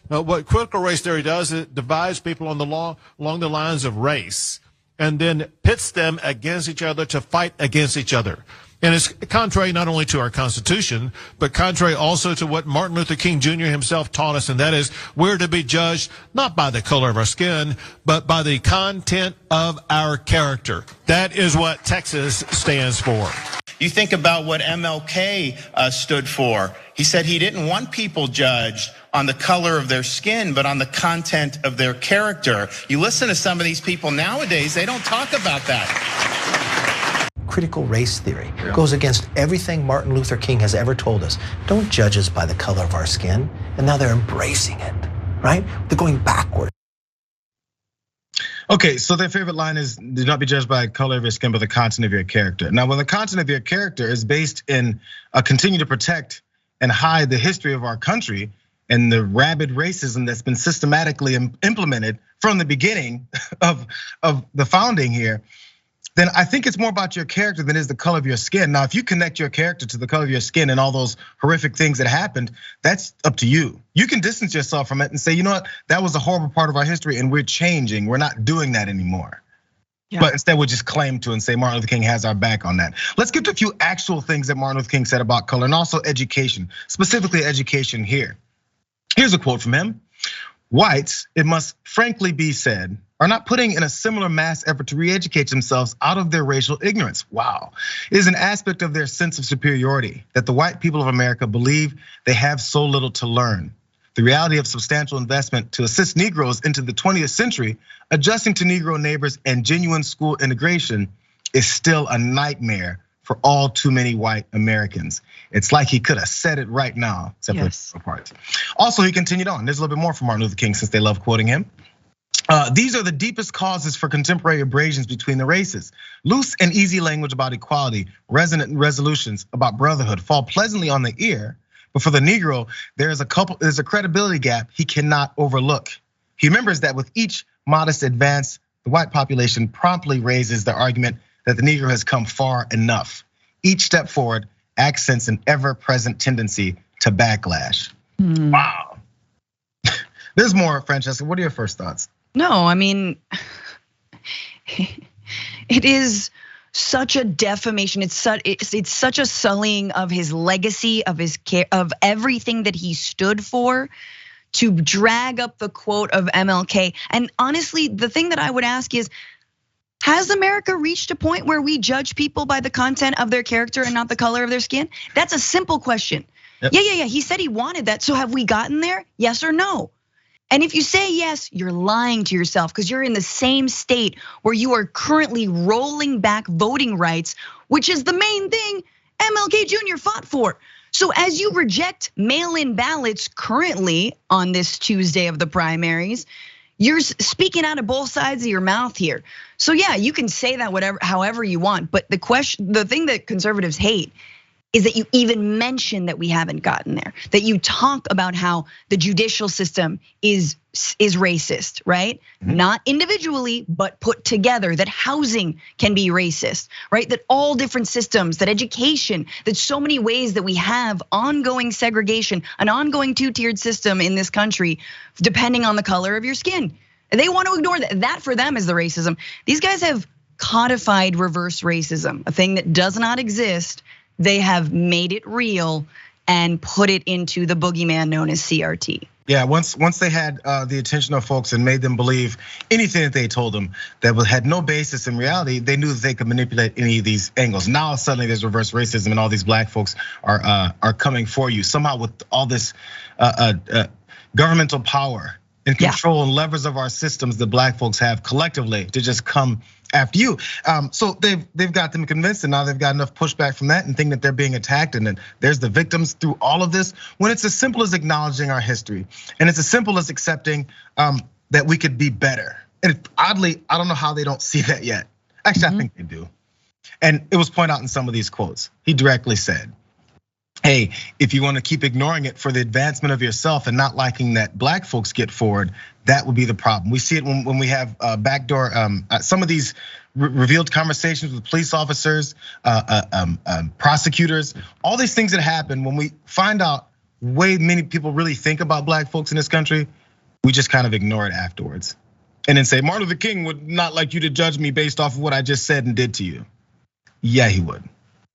What critical race theory does, it divides people on the along the lines of race and then pits them against each other to fight against each other. And it's contrary not only to our Constitution, but contrary also to what Martin Luther King Jr. himself taught us, and that is we're to be judged not by the color of our skin, but by the content of our character. That is what Texas stands for. You think about what MLK stood for. He said he didn't want people judged on the color of their skin, but on the content of their character. You listen to some of these people nowadays, they don't talk about that. Critical race theory goes against everything Martin Luther King has ever told us. Don't judge us by the color of our skin. And now they're embracing it, right? They're going backward. Okay, so their favorite line is, do not be judged by the color of your skin, but the content of your character. Now, when the content of your character is based in continue to protect and hide the history of our country and the rabid racism that's been systematically implemented from the beginning of the founding here, then I think it's more about your character than it is the color of your skin. Now, if you connect your character to the color of your skin and all those horrific things that happened, that's up to you. You can distance yourself from it and say, you know what, that was a horrible part of our history and we're changing. We're not doing that anymore. Yeah. But instead, we'll just claim to and say Martin Luther King has our back on that. Let's get to a few actual things that Martin Luther King said about color and also education, specifically education here. Here's a quote from him. Whites, it must frankly be said, are not putting in a similar mass effort to re-educate themselves out of their racial ignorance. Wow. It is an aspect of their sense of superiority that the white people of America believe they have so little to learn. The reality of substantial investment to assist Negroes into the 20th century, adjusting to Negro neighbors and genuine school integration is still a nightmare for all too many white Americans. It's like he could have said it right now, except for the parts. Also, he continued on. There's a little bit more from Martin Luther King since they love quoting him. These are the deepest causes for contemporary abrasions between the races. Loose and easy language about equality, resonant resolutions about brotherhood fall pleasantly on the ear, but for the Negro, there's a credibility gap he cannot overlook. He remembers that with each modest advance, the white population promptly raises the argument that the Negro has come far enough. Each step forward accents an ever-present tendency to backlash. Wow. There's more, Francesca. What are your first thoughts? No, I mean, it is such a defamation. It's such a sullying of his legacy, of everything that he stood for, to drag up the quote of MLK. And honestly, the thing that I would ask is, has America reached a point where we judge people by the content of their character and not the color of their skin? That's a simple question. Yep. Yeah. He said he wanted that. So have we gotten there? Yes or no? And if you say yes, you're lying to yourself because you're in the same state where you are currently rolling back voting rights, which is the main thing MLK Jr. fought for. So as you reject mail-in ballots currently on this Tuesday of the primaries, you're speaking out of both sides of your mouth here. So yeah, you can say that however you want, but the thing that conservatives hate is that you even mention that we haven't gotten there, that you talk about how the judicial system is racist, right? Not individually, but put together, that housing can be racist, right? That all different systems, that education, that so many ways that we have ongoing segregation, an ongoing two-tiered system in this country, depending on the color of your skin. They want to ignore that. That for them is the racism. These guys have codified reverse racism, a thing that does not exist. They have made it real and put it into the boogeyman known as CRT. Yeah, once they had the attention of folks and made them believe anything that they told them that had no basis in reality, they knew that they could manipulate any of these angles. Now suddenly there's reverse racism and all these black folks are coming for you somehow with all this governmental power and control and levers of our systems that black folks have collectively to just come after you. So they've got them convinced, and now they've got enough pushback from that and think that they're being attacked, and then there's the victims through all of this. When it's as simple as acknowledging our history, and it's as simple as accepting that we could be better. And oddly, I don't know how they don't see that yet. Actually, I think they do. And it was pointed out in some of these quotes. He directly said, hey, if you want to keep ignoring it for the advancement of yourself and not liking that black folks get forward, that would be the problem. We see it when we have backdoor, some of these revealed conversations with police officers, prosecutors, all these things that happen when we find out way many people really think about black folks in this country, we just kind of ignore it afterwards. And then say, Martin Luther King would not like you to judge me based off of what I just said and did to you. Yeah, he would.